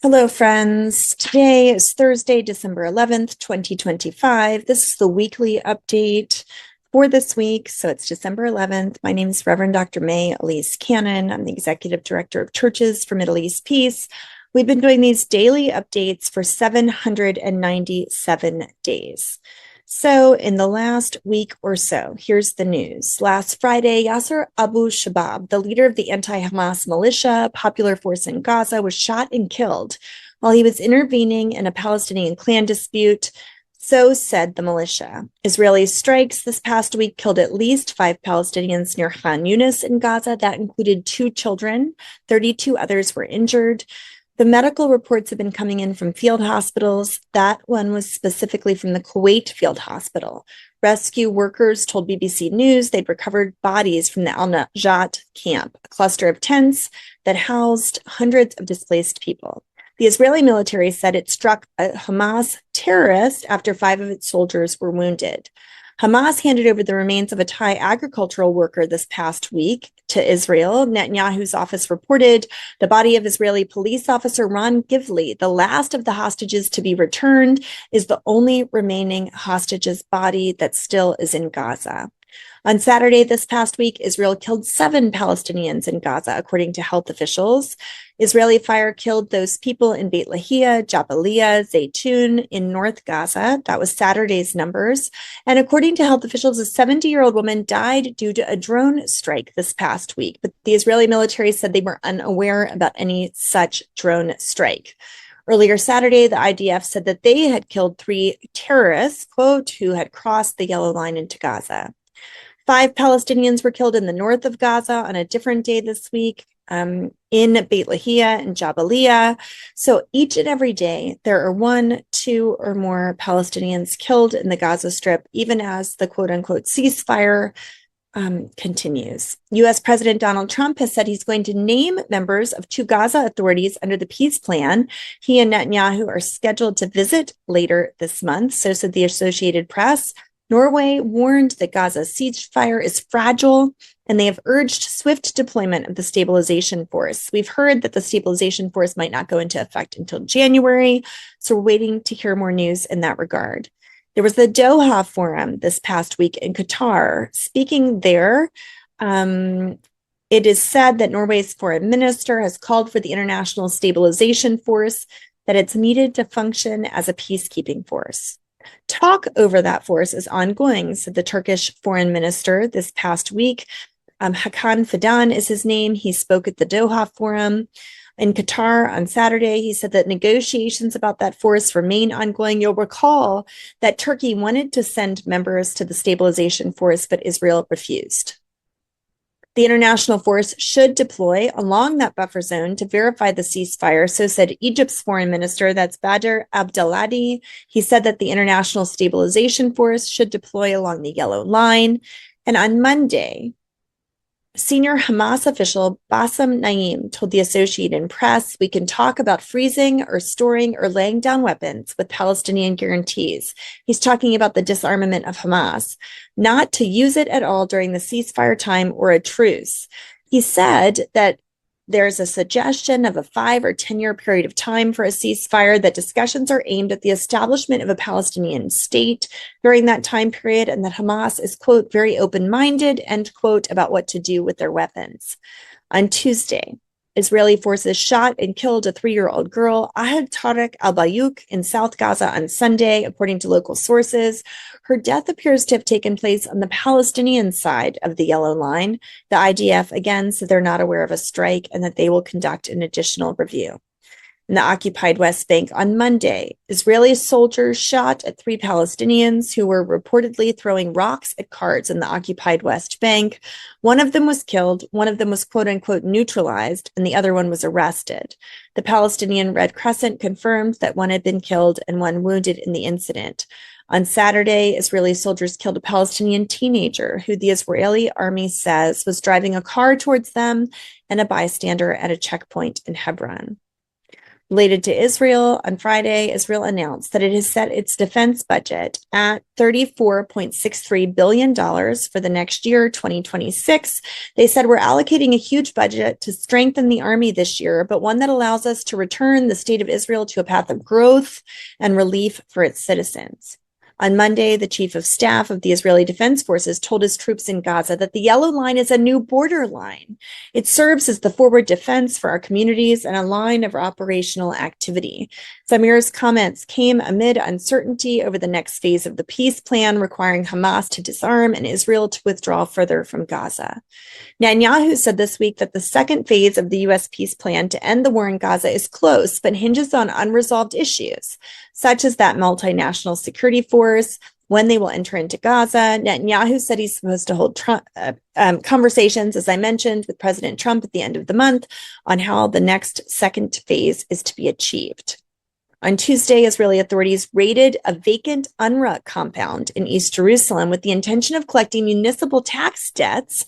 Hello, friends. Today is Thursday, December 11th, 2025. This is the weekly update for this week. So it's December 11th. My name is Reverend Dr. May Elise Cannon. I'm the Executive Director of Churches for Middle East Peace. We've been doing these daily updates for 797 days. So in the last week or so, here's the news. Last Friday, Yasser Abu Shabab, the leader of the anti-Hamas militia, Popular Force in Gaza, was shot and killed while he was intervening in a Palestinian clan dispute. So said the militia. Israeli strikes this past week killed at least 5 Palestinians near Khan Yunis in Gaza. That included 2 children. 32 others were injured. The medical reports have been coming in from field hospitals. That one was specifically from the Kuwait Field Hospital. Rescue workers told BBC News they'd recovered bodies from the Al-Najat camp, a cluster of tents that housed hundreds of displaced people. The Israeli military said it struck a Hamas terrorist after 5 of its soldiers were wounded. Hamas handed over the remains of a Thai agricultural worker this past week to Israel. Netanyahu's office reported the body of Israeli police officer Ron Givley, the last of the hostages to be returned, is the only remaining hostage's body that still is in Gaza. On Saturday this past week, Israel killed 7 Palestinians in Gaza, according to health officials. Israeli fire killed those people in Beit Lahia, Jabalia, Zaytun in North Gaza. That was Saturday's numbers. And according to health officials, a 70-year-old woman died due to a drone strike this past week. But the Israeli military said they were unaware about any such drone strike. Earlier Saturday, the IDF said that they had killed 3 terrorists, quote, who had crossed the yellow line into Gaza. 5 Palestinians were killed in the north of Gaza on a different day this week, in Beit Lahia and Jabalia. So each and every day, there are 1, 2, or more Palestinians killed in the Gaza Strip, even as the quote-unquote ceasefire continues. U.S. President Donald Trump has said he's going to name members of 2 Gaza authorities under the peace plan. He and Netanyahu are scheduled to visit later this month, so said the Associated Press. Norway warned that Gaza's ceasefire is fragile, and they have urged swift deployment of the stabilization force. We've heard that the stabilization force might not go into effect until January, so we're waiting to hear more news in that regard. There was the Doha Forum this past week in Qatar. Speaking there, it is said that Norway's foreign minister has called for the international stabilization force, that it's needed to function as a peacekeeping force. Talk over that force is ongoing, said the Turkish foreign minister this past week. Hakan Fidan is his name. He spoke at the Doha Forum in Qatar on Saturday. He said that negotiations about that force remain ongoing. You'll recall that Turkey wanted to send members to the stabilization force, but Israel refused. The international force should deploy along that buffer zone to verify the ceasefire, so said Egypt's foreign minister, that's Badr Abdelhadi. He said that the international stabilization force should deploy along the yellow line. And on Monday, senior Hamas official Bassem Naim told the Associated Press, we can talk about freezing or storing or laying down weapons with Palestinian guarantees. He's talking about the disarmament of Hamas, not to use it at all during the ceasefire time or a truce. He said that there's a suggestion of a 5 or 10-year period of time for a ceasefire, that discussions are aimed at the establishment of a Palestinian state during that time period, and that Hamas is, quote, very open-minded, end quote, about what to do with their weapons. On Tuesday, Israeli forces shot and killed a 3-year-old girl, Ahad Tarek al-Bayyouk, in South Gaza on Sunday, according to local sources. Her death appears to have taken place on the Palestinian side of the yellow line. The IDF again said they're not aware of a strike and that they will conduct an additional review. In the occupied West Bank on Monday, Israeli soldiers shot at 3 Palestinians who were reportedly throwing rocks at cars in the occupied West Bank. One of them was killed, one of them was quote-unquote neutralized, and the other one was arrested. The Palestinian Red Crescent confirmed that one had been killed and one wounded in the incident. On Saturday, Israeli soldiers killed a Palestinian teenager who the Israeli army says was driving a car towards them and a bystander at a checkpoint in Hebron. Related to Israel, on Friday, Israel announced that it has set its defense budget at $34.63 billion for the next year, 2026. They said we're allocating a huge budget to strengthen the army this year, but one that allows us to return the state of Israel to a path of growth and relief for its citizens. On Monday, the chief of staff of the Israeli Defense Forces told his troops in Gaza that the yellow line is a new border line. It serves as the forward defense for our communities and a line of operational activity. Zamir's comments came amid uncertainty over the next phase of the peace plan, requiring Hamas to disarm and Israel to withdraw further from Gaza. Netanyahu said this week that the second phase of the U.S. peace plan to end the war in Gaza is close, but hinges on unresolved issues, such as that multinational security force, when they will enter into Gaza. Netanyahu said he's supposed to hold conversations, as I mentioned, with President Trump at the end of the month on how the next second phase is to be achieved. On Tuesday, Israeli authorities raided a vacant UNRWA compound in East Jerusalem with the intention of collecting municipal tax debts.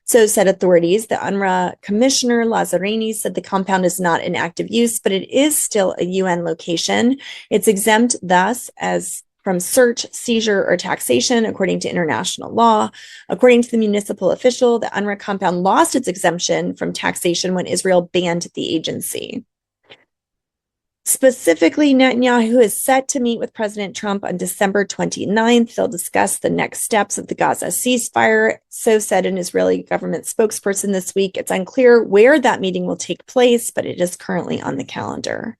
So said authorities. The UNRWA commissioner, Lazzarini, said the compound is not in active use, but it is still a UN location. It's exempt thus as from search, seizure, or taxation, according to international law. According to the municipal official, the UNRWA compound lost its exemption from taxation when Israel banned the agency. Specifically, Netanyahu is set to meet with President Trump on December 29th. They'll discuss the next steps of the Gaza ceasefire. So said an Israeli government spokesperson this week. It's unclear where that meeting will take place, but it is currently on the calendar.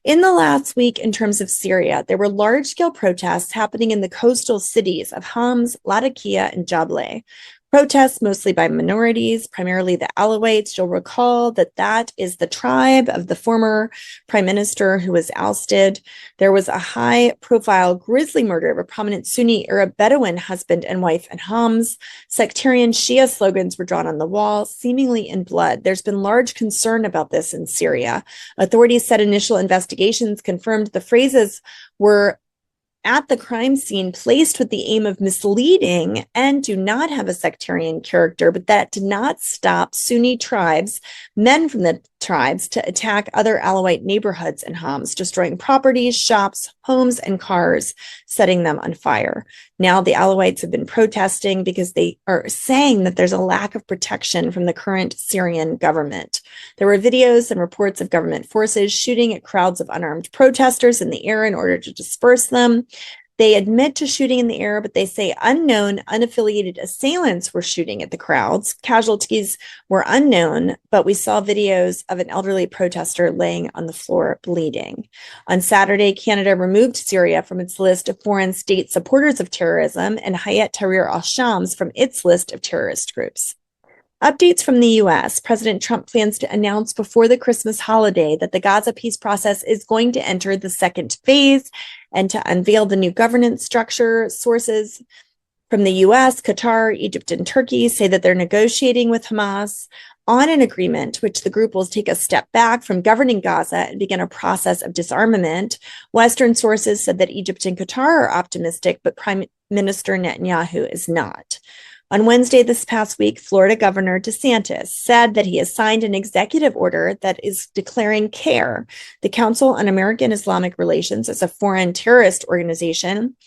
In the last week, in terms of Syria, there were large-scale protests happening in the coastal cities of Homs, Latakia, and Jableh. Protests mostly by minorities, primarily the Alawites. You'll recall that that is the tribe of the former prime minister who was ousted. There was a high-profile grisly murder of a prominent Sunni Arab Bedouin husband and wife in Homs. Sectarian Shia slogans were drawn on the wall, seemingly in blood. There's been large concern about this in Syria. Authorities said initial investigations confirmed the phrases were at the crime scene placed with the aim of misleading and do not have a sectarian character, but that did not stop Sunni tribes, men from the tribes, to attack other Alawite neighborhoods in Homs, destroying properties, shops, homes, and cars, setting them on fire. Now the Alawites have been protesting because they are saying that there's a lack of protection from the current Syrian government. There were videos and reports of government forces shooting at crowds of unarmed protesters in the air in order to disperse them. They admit to shooting in the air, but they say unknown, unaffiliated assailants were shooting at the crowds. Casualties were unknown, but we saw videos of an elderly protester laying on the floor bleeding. On Saturday, Canada removed Syria from its list of foreign state supporters of terrorism and Hayat Tahrir al-Shams from its list of terrorist groups. Updates from the U.S. President Trump plans to announce before the Christmas holiday that the Gaza peace process is going to enter the second phase and to unveil the new governance structure. Sources from the U.S., Qatar, Egypt, and Turkey say that they're negotiating with Hamas on an agreement which the group will take a step back from governing Gaza and begin a process of disarmament. Western sources said that Egypt and Qatar are optimistic, but Prime Minister Netanyahu is not. On Wednesday this past week, Florida Governor DeSantis said that he has signed an executive order that is declaring CARE, the Council on American Islamic Relations, as a foreign terrorist organization.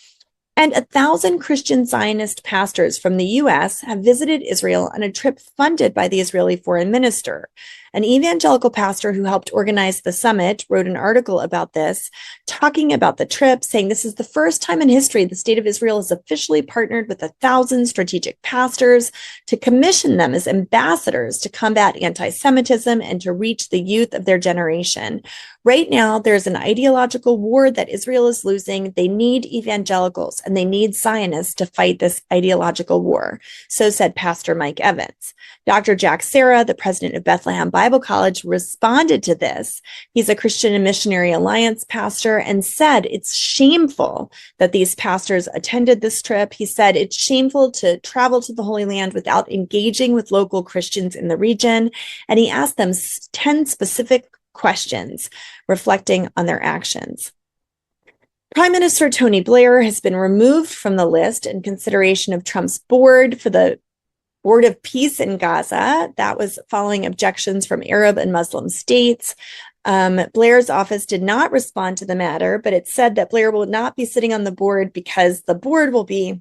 And 1,000 Christian Zionist pastors from the U.S. have visited Israel on a trip funded by the Israeli foreign minister. An evangelical pastor who helped organize the summit wrote an article about this, talking about the trip, saying this is the first time in history the state of Israel has officially partnered with 1,000 strategic pastors to commission them as ambassadors to combat anti-Semitism and to reach the youth of their generation. Right now, there's an ideological war that Israel is losing. They need evangelicals and they need Zionists to fight this ideological war. So said Pastor Mike Evans. Dr. Jack Serra, the president of Bethlehem Bible College, responded to this. He's a Christian and Missionary Alliance pastor and said it's shameful that these pastors attended this trip. He said it's shameful to travel to the Holy Land without engaging with local Christians in the region. And he asked them 10 specific questions reflecting on their actions. Prime Minister Tony Blair has been removed from the list in consideration of Trump's board for the board of peace in Gaza. That was following objections from Arab and Muslim states. Blair's office did not respond to the matter, but it said that Blair will not be sitting on the board because the board will be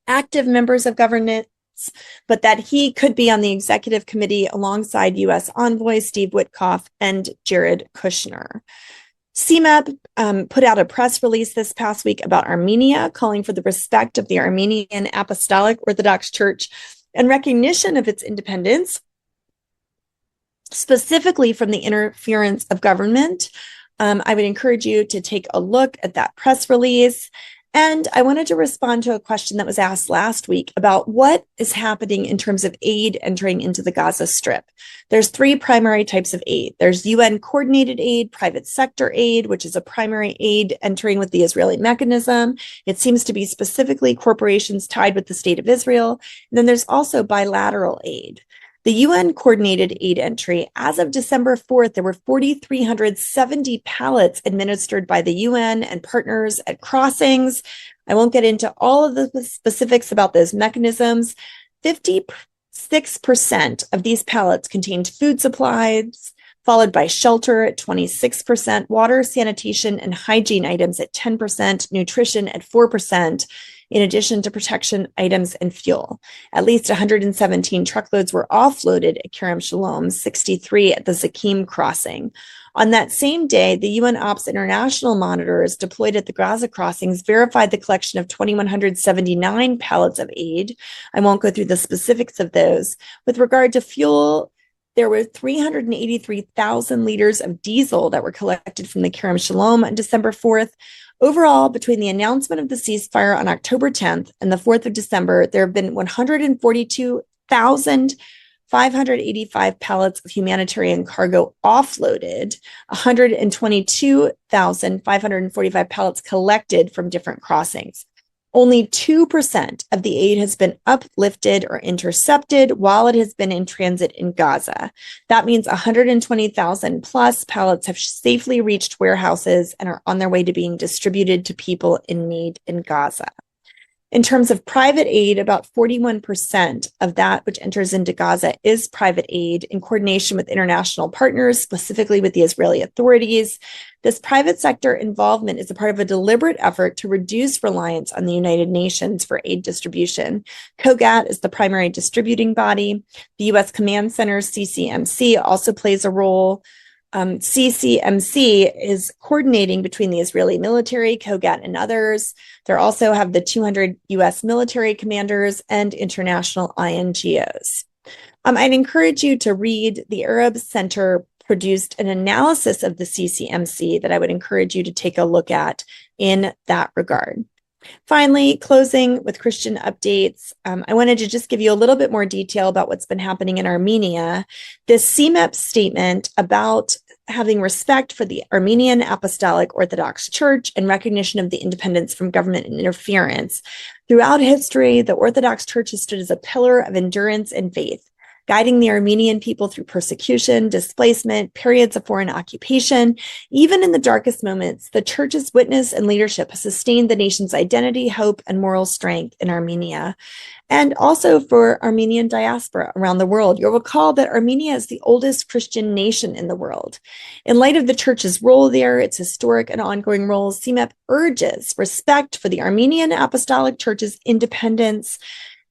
active members of government, but that he could be on the executive committee alongside U.S. envoy Steve Witkoff and Jared Kushner. CMEP put out a press release this past week about Armenia, calling for the respect of the Armenian Apostolic Orthodox Church and recognition of its independence, specifically from the interference of government. I would encourage you to take a look at that press release. And I wanted to respond to a question that was asked last week about what is happening in terms of aid entering into the Gaza Strip. There's three primary types of aid. There's UN coordinated aid, private sector aid, which is a primary aid entering with the Israeli mechanism. It seems to be specifically corporations tied with the state of Israel. And then there's also bilateral aid. The UN coordinated aid entry, as of December 4th, there were 4,370 pallets administered by the UN and partners at crossings. I won't get into all of the specifics about those mechanisms. 56% of these pallets contained food supplies, followed by shelter at 26%, water, sanitation, and hygiene items at 10%, nutrition at 4%. In addition to protection items and fuel. At least 117 truckloads were offloaded at Kerem Shalom, 63 at the Zakim crossing. On that same day, the UN Ops International monitors deployed at the Gaza crossings verified the collection of 2,179 pallets of aid. I won't go through the specifics of those. With regard to fuel, there were 383,000 liters of diesel that were collected from the Kerem Shalom on December 4th. Overall, between the announcement of the ceasefire on October 10th and the 4th of December, there have been 142,585 pallets of humanitarian cargo offloaded, 122,545 pallets collected from different crossings. Only 2% of the aid has been uplifted or intercepted while it has been in transit in Gaza. That means 120,000 plus pallets have safely reached warehouses and are on their way to being distributed to people in need in Gaza. In terms of private aid, about 41% of that which enters into Gaza is private aid in coordination with international partners, specifically with the Israeli authorities. This private sector involvement is a part of a deliberate effort to reduce reliance on the United Nations for aid distribution. COGAT is the primary distributing body. The U.S. Command Center, CCMC, also plays a role. CCMC is coordinating between the Israeli military, COGAT, and others. They also have the 200 U.S. military commanders and international INGOs. I'd encourage you to read the Arab Center produced an analysis of the CCMC that I would encourage you to take a look at in that regard. Finally, closing with Christian updates, I wanted to just give you a little bit more detail about what's been happening in Armenia. This CMEP statement about having respect for the Armenian Apostolic Orthodox Church and recognition of the independence from government interference. Throughout history, the Orthodox Church has stood as a pillar of endurance and faith, guiding the Armenian people through persecution, displacement, periods of foreign occupation. Even in the darkest moments, the church's witness and leadership has sustained the nation's identity, hope, and moral strength in Armenia. And also for Armenian diaspora around the world. You'll recall that Armenia is the oldest Christian nation in the world. In light of the church's role there, its historic and ongoing role, CMEP urges respect for the Armenian Apostolic Church's independence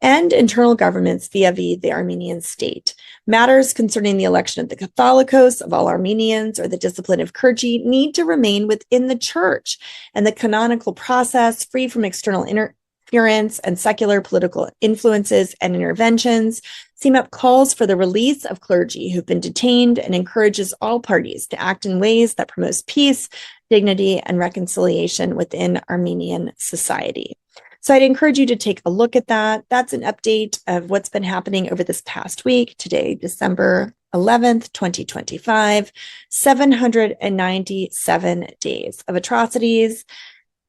and internal governments vis-a-vis the Armenian state. Matters concerning the election of the Catholicos of all Armenians or the discipline of clergy need to remain within the church and the canonical process, free from external interference and secular political influences and interventions. CMEP calls for the release of clergy who've been detained and encourages all parties to act in ways that promote peace, dignity, and reconciliation within Armenian society. So I'd encourage you to take a look at that. That's an update of what's been happening over this past week. Today, December 11th, 2025, 797 days of atrocities,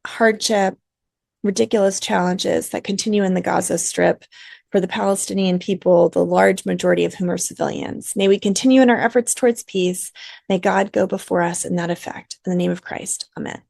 hardship, ridiculous challenges that continue in the Gaza Strip for the Palestinian people, the large majority of whom are civilians. May we continue in our efforts towards peace. May God go before us in that effect. In the name of Christ, amen.